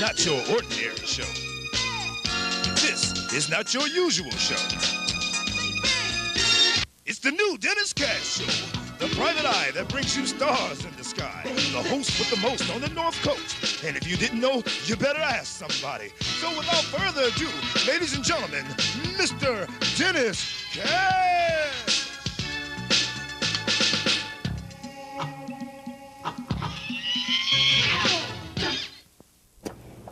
not your ordinary show. This is not your usual show. It's the new Dennis Cash Show, the private eye that brings you stars in the sky, the host with the most on the North Coast. And if you didn't know, you better ask somebody. So without further ado, ladies and gentlemen, Mr. Dennis Cash.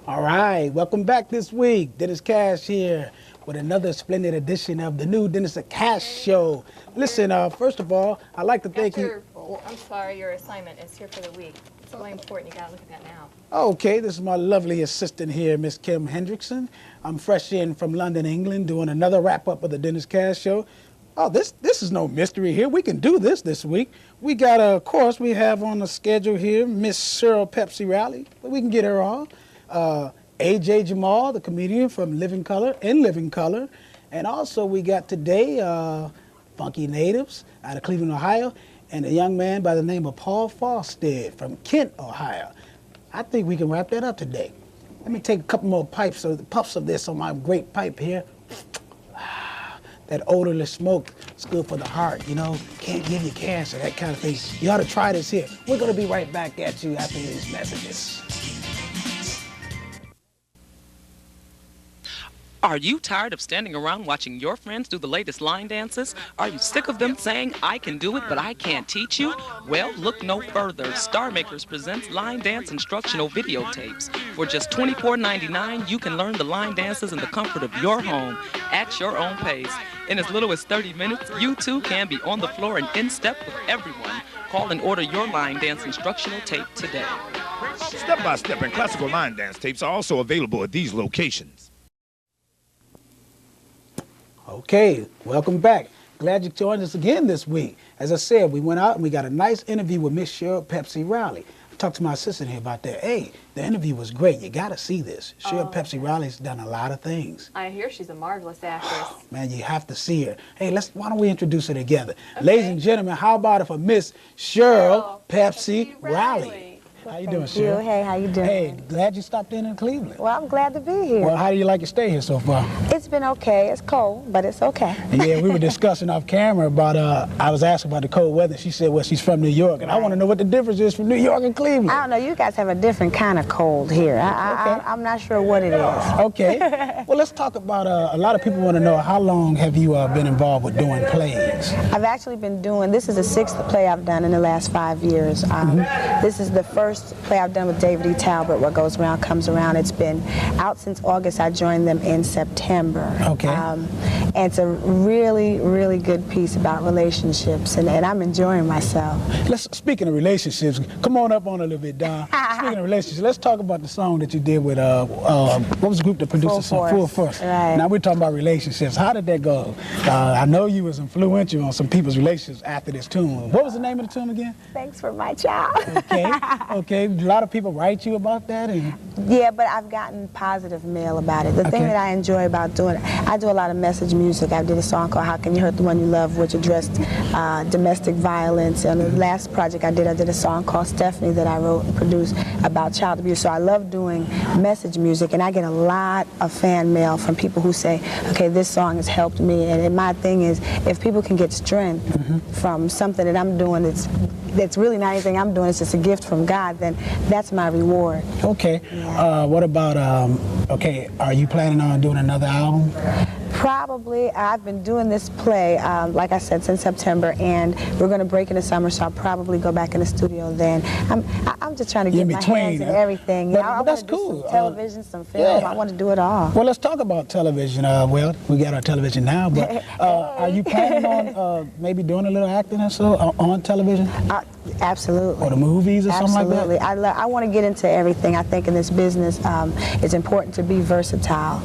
All right, welcome back this week. Dennis Cash here with another splendid edition of the new Dennis Cash Show. Listen, first of all, I'd like to thank you. I'm sorry, your assignment is here for the week. It's really important. You got to look at that now. Okay, this is my lovely assistant here, Miss Kim Hendrickson. I'm fresh in from London, England, doing another wrap-up of the Dennis Cash Show. Oh, this is no mystery here. We can do this week. We got, of course, we have on the schedule here Miss Cheryl Pepsi Rowley, but we can get her on. AJ Jamal, the comedian from Living Color, and also we got today Funky Natives out of Cleveland, Ohio, and a young man by the name of Paul Falstead from Kent, Ohio. I think we can wrap that up today. Let me take a couple more puffs of this on my great pipe here. That odorless smoke is good for the heart, you know, can't give you cancer, that kind of thing. You ought to try this here. We're gonna be right back at you after these messages. Are you tired of standing around watching your friends do the latest line dances? Are you sick of them saying, I can do it, but I can't teach you? Well, look no further. Star Makers presents line dance instructional videotapes. For just $24.99, you can learn the line dances in the comfort of your home at your own pace. In as little as 30 minutes, you too can be on the floor and in step with everyone. Call and order your line dance instructional tape today. Step-by-step and classical line dance tapes are also available at these locations. Okay, welcome back. Glad you joined us again this week. As I said, we went out and we got a nice interview with Miss Cheryl Pepsi Rowley. I talked to my assistant here about that. Hey, the interview was great. You got to see this. Cheryl Pepsi Rowley's done a lot of things. I hear she's a marvelous actress. Man, you have to see her. Hey, why don't we introduce her together? Okay. Ladies and gentlemen, how about it for Miss Cheryl Pepsi Rowley? How you doing, Cheryl? Hey, how you doing? Hey, glad you stopped in Cleveland. Well, I'm glad to be here. Well, how do you like your stay here so far? It's been okay. It's cold, but it's okay. Yeah, we were discussing off camera about, I was asking about the cold weather. She said, well, she's from New York, and I want to know what the difference is from New York and Cleveland. I don't know. You guys have a different kind of cold here. I'm not sure what it is. Okay. Well, let's talk about, a lot of people want to know, how long have you been involved with doing plays? I've actually been doing, this is the 6th play I've done in the last 5 years. This is the first play I've done with David E. Talbot, What Goes Around Comes Around. It's been out since August. I joined them in September. Okay. And it's a really, really good piece about relationships, and I'm enjoying myself. Speaking of relationships, come on up on a little bit, Don. Speaking of relationships, let's talk about the song that you did with, what was the group that produced the song? Full Force. Right. Now we're talking about relationships. How did that go? I know you was influential on some people's relationships after this tune. What was the name of the tune again? Thanks for my child. Okay. Okay. A lot of people write you about that? Yeah, but I've gotten positive mail about it. The thing that I enjoy about doing it, I do a lot of message music. I did a song called How Can You Hurt the One You Love, which addressed domestic violence. And the last project I did a song called Stephanie that I wrote and produced about child abuse. So I love doing message music, and I get a lot of fan mail from people who say, okay, this song has helped me. And my thing is, if people can get strength from something that I'm doing that's really not anything I'm doing, it's just a gift from God, then that's my reward. Okay. Yeah. What about, are you planning on doing another album? Probably. I've been doing this play, like I said, since September, and we're going to break in the summer, so I'll probably go back in the studio then. I'm just trying to get my hands in everything. But I that's want to do cool. some television, some film. I want to do it all. Well, let's talk about television. Well, we got our television now, but are you planning on maybe doing a little acting or so on television? Absolutely. Or the movies or something like that? Absolutely. I want to get into everything. I think in this business, it's important to be versatile.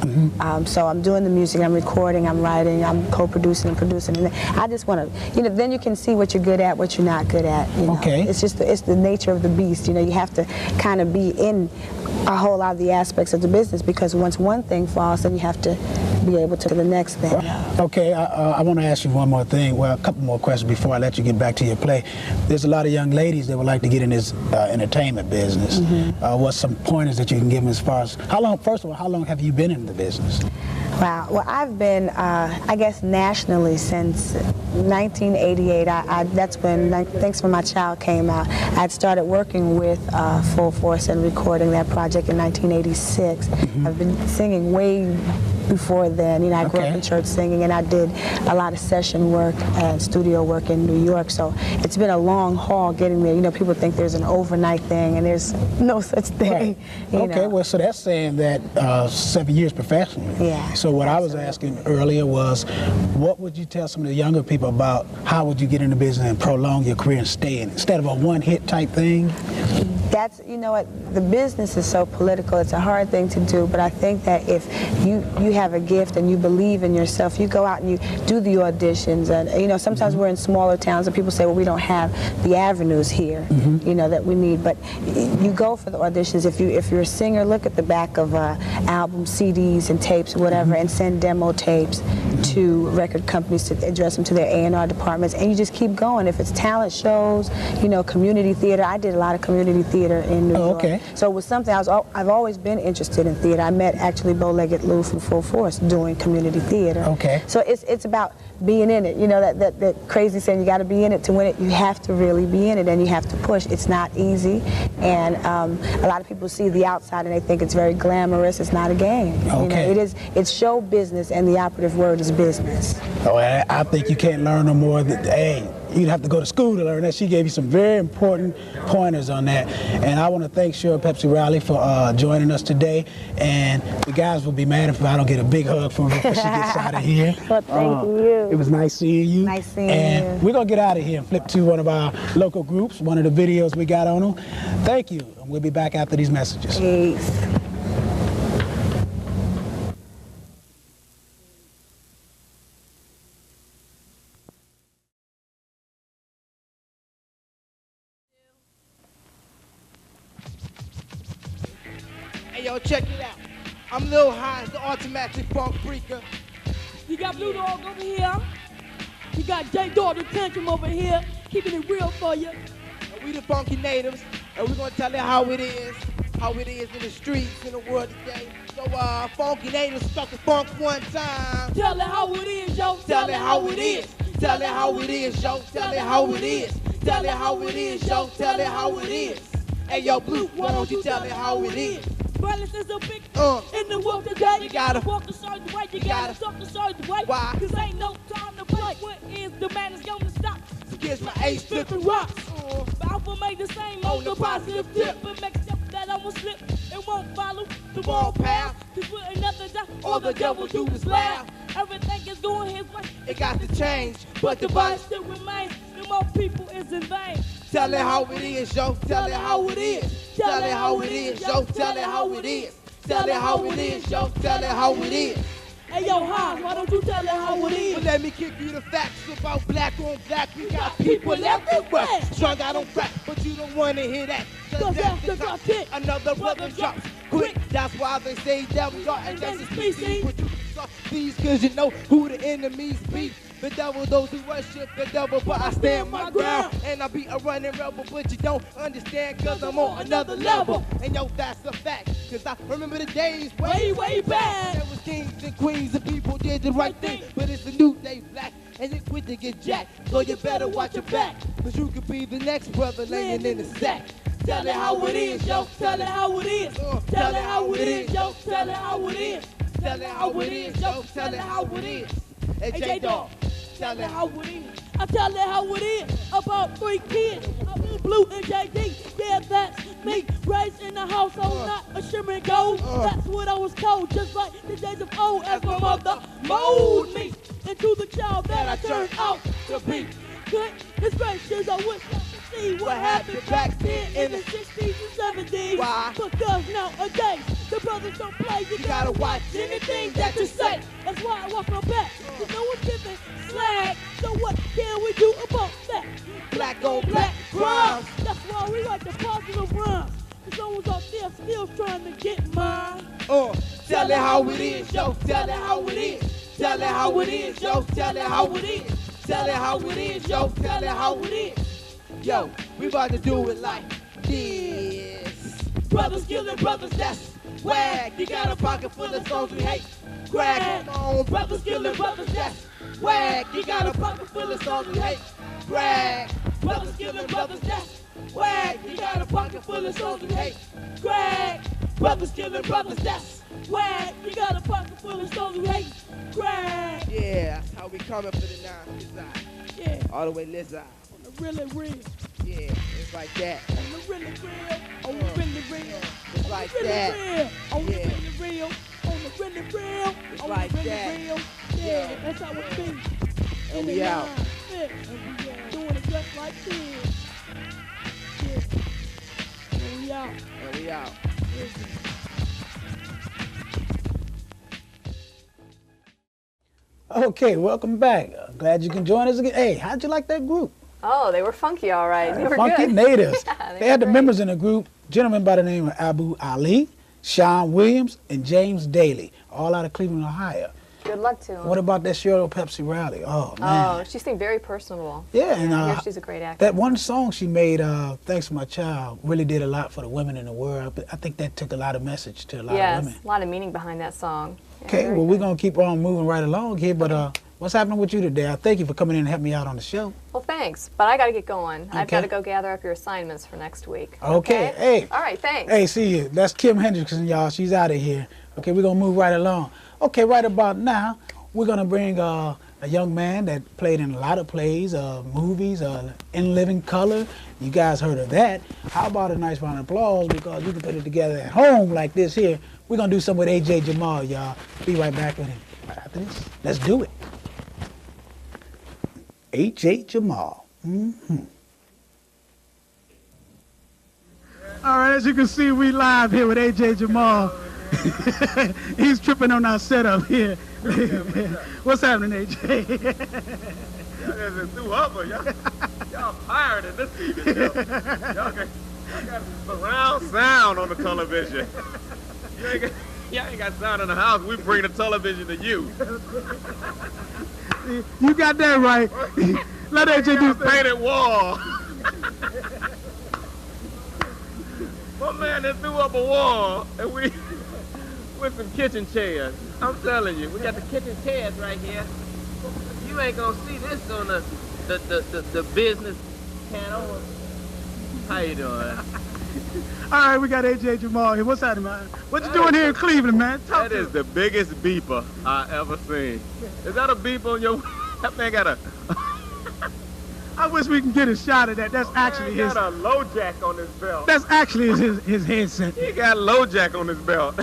So I'm doing the music, I'm recording, I'm writing, I'm co-producing and producing. And I just want to, then you can see what you're good at, what you're not good at. Okay. It's just it's the nature of the beast. You have to kind of be in a whole lot of the aspects of the business, because once one thing falls, then you have to be able to the next thing. Okay, I want to ask you one more thing. Well, a couple more questions before I let you get back to your play. There's a lot of young ladies that would like to get in this entertainment business. What's some pointers that you can give them as far as how long? First of all, how long have you been in the business? Wow. Well, I've been, I guess, nationally since 1988. That's when Thanks for My Child came out. I'd started working with Full Force and recording that project in 1986. I've been singing way before then. You know, I grew up in church singing, and I did a lot of session work and studio work in New York. So it's been a long haul getting there. You know, people think there's an overnight thing, and there's no such thing. Okay, know. well, so that's saying that 7 years professionally. Yeah. So what I was asking earlier was, what would you tell some of the younger people about how would you get in the business and prolong your career and stay in it, instead of a one-hit type thing? That's, you know what, the business is so political, it's a hard thing to do, but I think that if you have a gift and you believe in yourself, you go out and you do the auditions, and, you know, sometimes we're in smaller towns and people say, well, we don't have the avenues here, you know, that we need, but you go for the auditions. If you're a singer, look at the back of albums, CDs, and tapes, or whatever, and send demo tapes to record companies to address them to their A&R departments, and you just keep going. If it's talent shows, you know, community theater. I did a lot of community theater in New York. So it was something I've always been interested in theater. I met actually Bow-Legged Lou from Full Force doing community theater. So it's about being in it. You know, that crazy saying, you got to be in it to win it. You have to really be in it, and you have to push. It's not easy, and a lot of people see the outside and they think it's very glamorous. It's not a game. You know, it's show business, and the operative word is business. Oh, I think you can't learn no more than, hey, you'd have to go to school to learn that. She gave you some very important pointers on that. And I want to thank Cheryl Pepsi Riley for joining us today. And the guys will be mad if I don't get a big hug from her before she gets out of here. Well, thank you. It was nice seeing you. Nice seeing and you. We're going to get out of here and flip to one of our local groups, one of the videos we got on them. Thank you. We'll be back after these messages. Peace. Hey, yo, check it out. I'm Lil Hines, the automatic funk freaker. You got Blue Dog over here. You got J Dog the Tantrum over here, keeping it real for you. And we the funky natives, and we're gonna tell you how it is in the streets, in the world today. So, funky natives stuck the funk one time. Tell it how it is, yo. Tell it how it is. Tell it how it is, yo. Tell it how it is. Tell it how it is, yo. Tell it how it is. Hey, yo, Blue, why don't you tell it how it is? Violence is a big in the world today. You gotta walk a certain way. You gotta talk a certain way. Why? Cause ain't no time to play. What is the man is gonna stop? Kiss my ace, Flipping rocks. But Alpha made the same on the positive tip. But make sure that I won't slip and won't follow the wrong path. Cause we're another die. All the devil do is laugh. Everything is going his way. It got to change, But the body still remains. And more people is in vain. Tell it how it is, yo. Tell it how it is. Tell it how it is, yo. Tell it how it is. Tell it how it is, yo. Tell it how it is. Hey, yo, Hans, why don't you tell it how it is? But let me give you the facts about black on black. We got people everywhere. Strung out on crack, but you don't want to hear that. Cause after drop hit, another brother drops quick. That's why they say that we are and that's species. But you suck these cause you know who the enemies be. The devil, those who worship the devil, but I stand my ground. And I be a running rebel, but you don't understand cause I'm on another level. And yo, that's a fact, cause I remember the days way back. There was kings and queens and people did the right thing. But it's a new day, black, and it's quick to get jacked. So you better watch your back, cause you could be the next brother laying in the sack. Tell it how it is, yo. Tell it how it is. Tell it how it is, yo. Tell it how it is. Tell it how it is, yo. Tell it how it is. Hey, J-Dog, tell it how it is. I tell it how it is about 3 kids. I'm Blue and JD. Yeah, that's me. Raised in a household, not a shimmering gold. That's what I was told, just like the days of old. As my mother molded me into the child that I turned out to be. Good, this gracious, I wish I could see what happened back then in the 60s and 70s. Why? Because nowadays, the brothers don't play. You gotta watch anything that you say. That's why I walk my back. Cause no one's giving slag. So what can we do about that? Black on black crimes. That's why we like the positive rhymes. Cause no was out there still trying to get mine. Tell it how it is, yo. Tell it how it is. Tell it how it is, yo. Tell it how it is. Tell it how it is, yo. Tell it how it is. Yo, we about to do it like this. Brothers killing brothers, that's whack. You got a pocket full of songs we hate. Crack, come on. Brothers killing brothers, that's whack. You got a pocket full of songs we hate. Crack. Brothers killing brothers, that's whack. You got a pocket full of songs we hate. Crack. Brothers killing brothers, that's Whack, you got a pocket full of songs we hate. Crack. yeah. That's how we coming for the 9 side. Yeah, All the way this side. on the really real. Yeah, it's like that. On the really real. On the really real. It's like Really that. real. On the Yeah. really real. On the really real. It's On like the really that. real. Yeah, that's how it be. And In we the out. 9 mix. Doing it just like this. Yeah. And we out. And we out. Okay, welcome back. Glad you can join us again. Hey, how'd you like that group? Oh, they were funky, all right. They were Funky good. Natives. Yeah, They had the were members in the group, gentlemen by the name of Abu Ali, Sean Williams, and James Daly, all out of Cleveland, Ohio. great. Good luck to them. What about that Cheryl Pepsi Rally? Oh, man. Oh, she seemed very personable. Yeah, and I hear she's a great actor. that one song she made, Thanks for My Child, really did a lot for the women in the world. I think that took a lot of message to a lot of Yes, women. a lot of meaning behind that song. Yeah, Okay, very well, we're good. going to keep on moving right along here, but what's happening with you today? I thank you for coming in and helping me out on the show. Well, thanks, but I got to get going. I've got Okay. to go gather up your assignments for next week. Okay, hey. All right, thanks. Hey, see you. That's Kim Hendrickson, y'all. She's out of here. Okay, we're going to move right along. Okay, right about now, we're going to bring a young man that played in a lot of plays, movies, In Living Color. You guys heard of that. How about a nice round of applause, because you can put it together at home like this here. We're going to do something with A.J. Jamal, y'all. Be right back with him right after this. Let's do it. A.J. Jamal. All right, as you can see, we live here with A.J. Jamal. He's tripping on our setup here. What's happening, A.J.? Y'all just threw up, or y'all fired in this TV show. Y'all got surround sound on the television. Y'all ain't got sound in the house. We bring the television to you. You got that right. Let A.J. do Got a painted wall. My man that threw up a wall, and we with some kitchen chairs. I'm telling you, we got the kitchen chairs right here. You ain't gonna see this on the business channel. How you doing? All right, we got A.J. Jamal here. What's happening, man? What you doing here in Cleveland, man? Talk That is the biggest beeper I ever seen. Is that a beep on your? That man got a. I wish we can get a shot of that. That's actually He his. got a low jack on his belt. That's actually his headset. He got a low jack on his belt.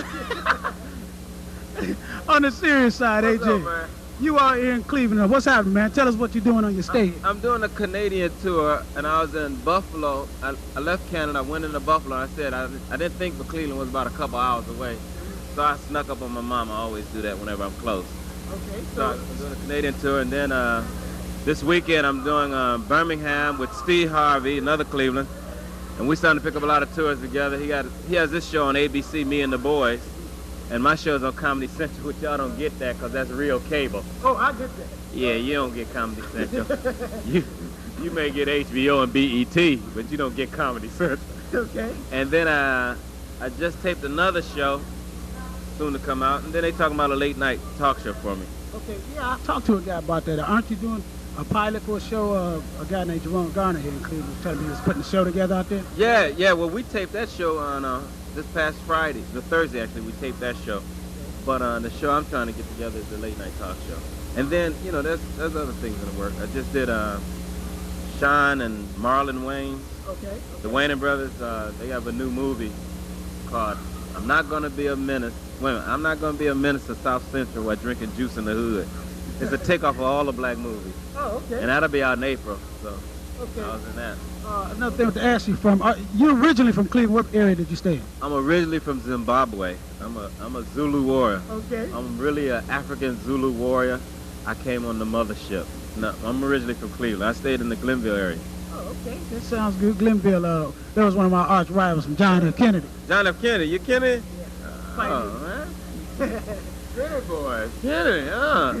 On the serious side, What's A.J. up, man? You are here in Cleveland. What's happening, man? Tell us what you're doing on your stage. I'm doing a Canadian tour, and I was in Buffalo. I left Canada, I went into Buffalo, and I said I didn't think Cleveland was about a couple hours away. So I snuck up on my mom. I always do that whenever I'm close. Okay. So I'm doing a Canadian tour, and then this weekend I'm doing Birmingham with Steve Harvey, another Cleveland. And we're starting to pick up a lot of tours together. He has this show on ABC, Me and the Boys. And my show's on Comedy Central, which y'all don't get that because that's real cable. Oh, I get that. Yeah, you don't get Comedy Central. you may get HBO and BET, but you don't get Comedy Central. Okay. And then I just taped another show, soon to come out, and then they talking about a late night talk show for me. Okay. Yeah, I talked to a guy about that. Aren't you doing a pilot for a show? A guy named Jerome Garner here in Cleveland was telling me he was putting a show together out there. Yeah. Well, we taped that show on this past Friday, the Thursday actually. We taped that show, but the show I'm trying to get together is the late night talk show. And then there's other things in the work. I just did Sean and Marlon Wayans. Okay. The Wayans brothers. They have a new movie called "I'm Not Gonna Be a Menace." Wait a minute, I'm not gonna be a menace to South Central while drinking juice in the hood. It's a takeoff of all the black movies, Oh, okay. and that'll be out in April. So Okay. I was in that. Another thing to ask you from, you're originally from Cleveland. What area did you stay in? I'm originally from Zimbabwe. I'm a Zulu warrior. Okay. I'm really an African Zulu warrior. I came on the mothership. No, I'm originally from Cleveland. I stayed in the Glenville area. Oh, okay. That sounds good. Glenville, that was one of my arch rivals from John F. Kennedy. John F. Kennedy, you Kennedy? Fight Oh, man. Pretty boys, Kennedy, huh?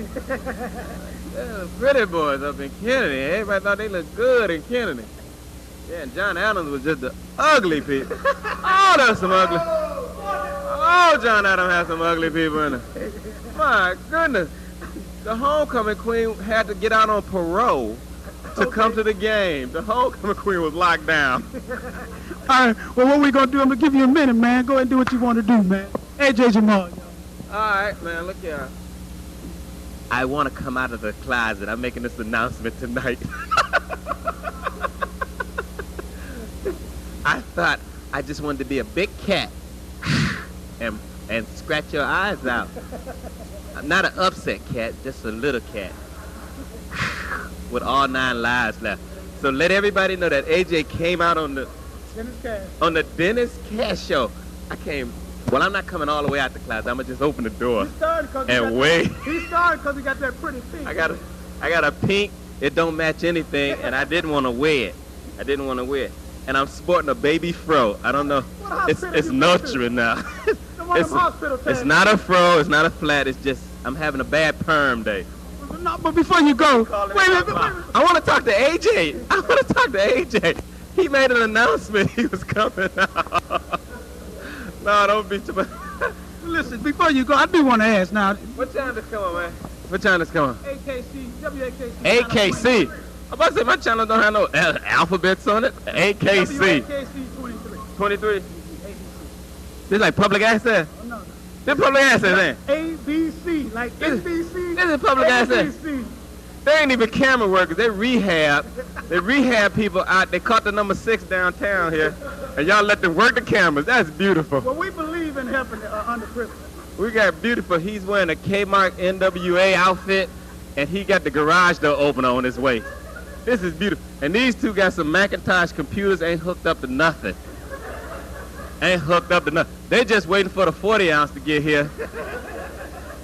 Yeah, the pretty boys up in Kennedy. Everybody thought they looked good in Kennedy. Yeah, and John Adams was just the ugly people. Oh, there's some ugly. Oh, John Adams had some ugly people in it. My goodness. The homecoming queen had to get out on parole to come to the game. The homecoming queen was locked down. All right, well, what we gonna do, I'm gonna give you a minute, man. Go ahead and do what you want to do, man. AJ Jamal, y'all. All right, man, look here. I want to come out of the closet. I'm making this announcement tonight. I thought I just wanted to be a big cat and scratch your eyes out. I'm not an upset cat, just a little cat with all 9 lives left. So let everybody know that AJ came out on the Dennis Cash show. I came. Well, I'm not coming all the way out the closet. I'm gonna just open the door and wait. He started because he got that pretty pink. I got a pink. It don't match anything, and I didn't want to wear it. And I'm sporting a baby fro. I don't know. It's nurturing now. It's not a fro. It's not a flat. It's just I'm having a bad perm day. No, but before you go, wait a minute. I want to talk to AJ. He made an announcement he was coming out. No, don't be too much. Listen, before you go, I do want to ask now. What time this come on, man? What time this come on? AKC, WAKC. AKC. I'm about to say my channel don't have no alphabets on it. AKC. WAKC 23. 23. This like public access? Oh, no. This public access, man. ABC, like NBC. This is public access. ABC. They ain't even camera workers. They rehab people out. They caught the number 6 downtown here, and y'all let them work the cameras. That's beautiful. Well, we believe in helping under prisoners. We got beautiful. He's wearing a Kmart NWA outfit, and he got the garage door opener on his way. This is beautiful. And these two got some Macintosh computers, ain't hooked up to nothing. They just waiting for the 40 ounce to get here.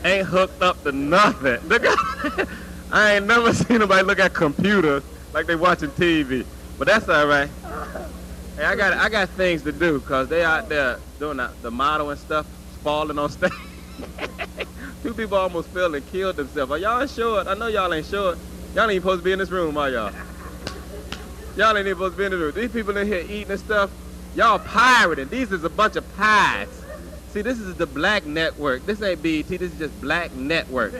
Ain't hooked up to nothing. Look at I ain't never seen nobody look at computers like they watching TV. But that's all right. Hey, I got things to do, because they out there doing the model and stuff, falling on stage. 2 people almost fell and killed themselves. Are y'all insured? I know y'all ain't sure. Y'all ain't even supposed to be in this room, are y'all? Y'all ain't even supposed to be in this room. These people in here eating and stuff, y'all pirating. These is a bunch of pies. See, this is the Black Network. This ain't BET, this is just Black Network.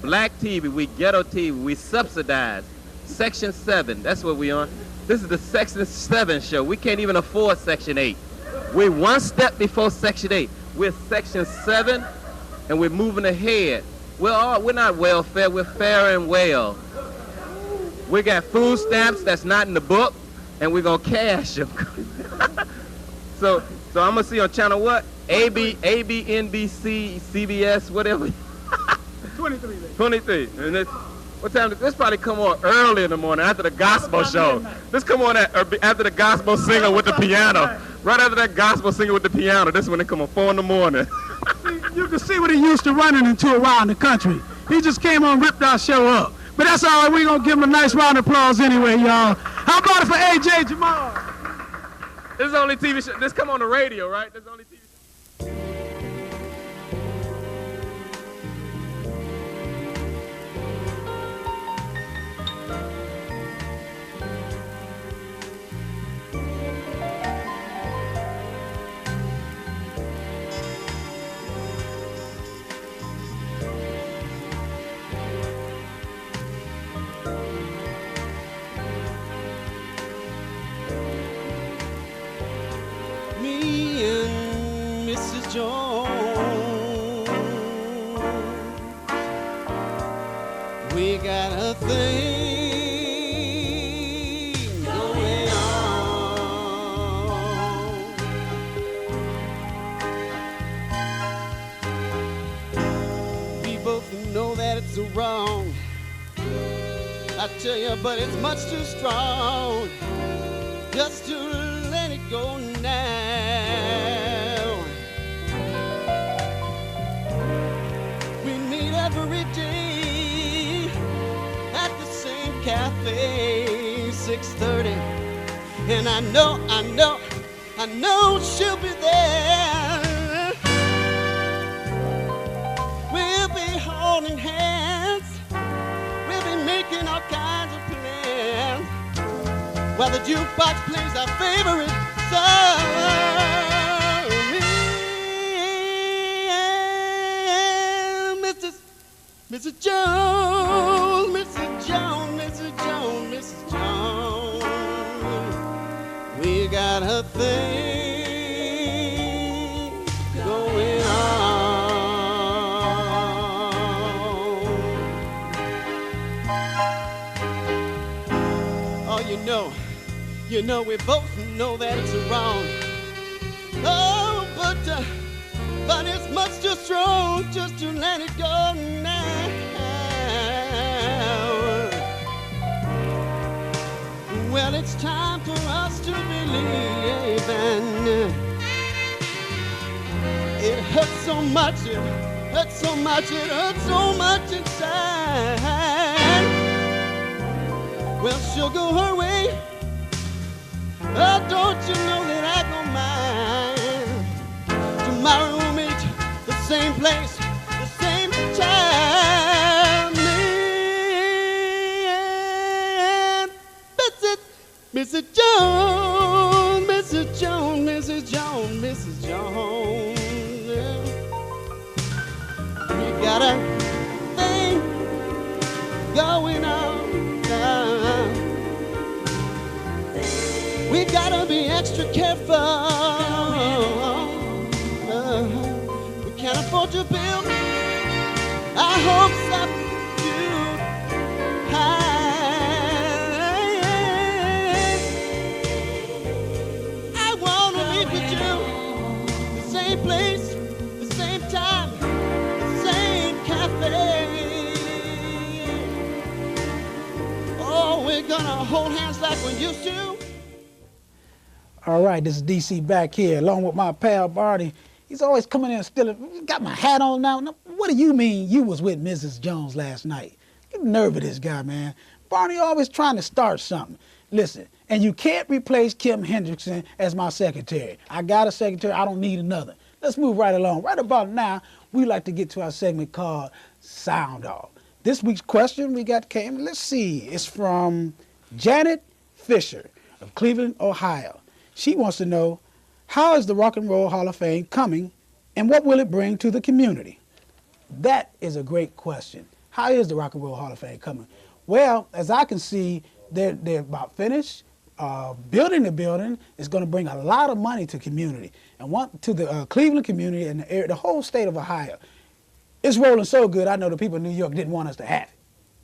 Black TV, we ghetto TV, we subsidize. Section 7, that's what we on. This is the Section 7 show. We can't even afford Section 8. We're one step before Section 8. We're Section 7, and we're moving ahead. We're not welfare, we're fair and well. We got food stamps that's not in the book, and we're gonna cash them. So I'm gonna see on channel what? AB, NBC, CBS, whatever. 23. 23. And what time? This probably come on early in the morning after the gospel show. This come on after the gospel singer with the piano. Right after that gospel singer with the piano. This one it come on 4 in the morning. You can see what he used to running into around the country. He just came on, ripped our show up. But that's all right. We're going to give him a nice round of applause anyway, y'all. How about it for AJ Jamal? This is the only TV show. This come on the radio, right? This is the only TV show. Me and Mrs. Jones, we got a thing going on. We both know that it's wrong, I tell you, but it's much too strong just to let it go now. We meet every day at the same cafe, 6:30 And I know she'll be there. We'll be holding hands. We'll be making all kinds of plans while the jukebox plays our favorite song. Mrs. Jones, Mrs. Jones, Mrs. Jones, Mrs. Jones, we got a thing going on. Oh, you know, we both know that it's wrong. Oh, but it's much too strong just to let it go now. Well, it's time for us to believe, and it hurts so much, it hurts so much, it hurts so much inside. Well, she'll go her way. Oh, don't you know that I don't mind? Tomorrow we'll meet the same place, the same time. Mrs. Jones, Mrs. Jones, Mrs. Jones, Mrs. Jones. We got a thing going on now. We gotta be extra careful. We can't afford to build our hopes up too high. I wanna meet with you, the same place, the same time, the same cafe. Oh, we're gonna hold hands like we used to. All right, this is DC back here, along with my pal Barney. He's always coming in stealing. Got my hat on now. What do you mean you was with Mrs. Jones last night? Get the nerve of this guy, man. Barney always trying to start something. Listen, and you can't replace Kim Hendrickson as my secretary. I got a secretary, I don't need another. Let's move right along. Right about now, we like to get to our segment called Sound Off. This week's question we got came, let's see, it's from Janet Fisher of Cleveland, Ohio. She wants to know, how is the Rock and Roll Hall of Fame coming and what will it bring to the community? That is a great question. How is the Rock and Roll Hall of Fame coming? Well, as I can see, they're about finished. Building the building is going to bring a lot of money to community and to the Cleveland community and the whole state of Ohio. It's rolling so good, I know the people in New York didn't want us to have it.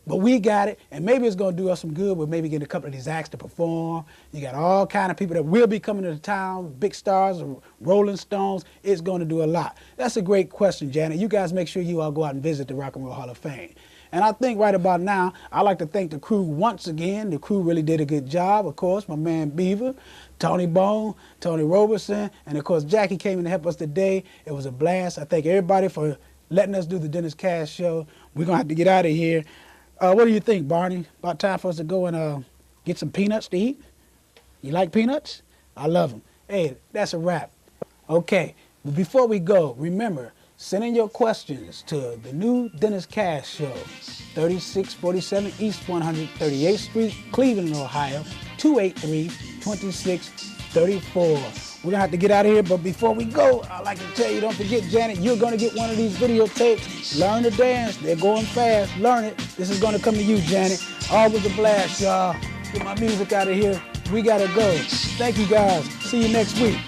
But we got it, and maybe it's going to do us some good. We'll maybe get a couple of these acts to perform. You got all kind of people that will be coming to the town, big stars, Rolling Stones. It's going to do a lot. That's a great question, Janet. You guys make sure you all go out and visit the Rock and Roll Hall of Fame. And I think right about now, I'd like to thank the crew once again. The crew really did a good job. Of course, my man Beaver, Tony Bone, Tony Roberson, and of course Jackie came in to help us today. It was a blast. I thank everybody for letting us do the Dennis Cass Show. We're going to have to get out of here. What do you think, Barney? About time for us to go and get some peanuts to eat? You like peanuts? I love them. Hey, that's a wrap. Okay, but before we go, remember, send in your questions to the new Dennis Cass Show, 3647 East 138th Street, Cleveland, Ohio, 283-2634. We're going to have to get out of here, but before we go, I'd like to tell you, don't forget, Janet, you're going to get one of these videotapes. Learn to dance. They're going fast. Learn it. This is going to come to you, Janet. Always a blast, y'all. Get my music out of here. We got to go. Thank you, guys. See you next week.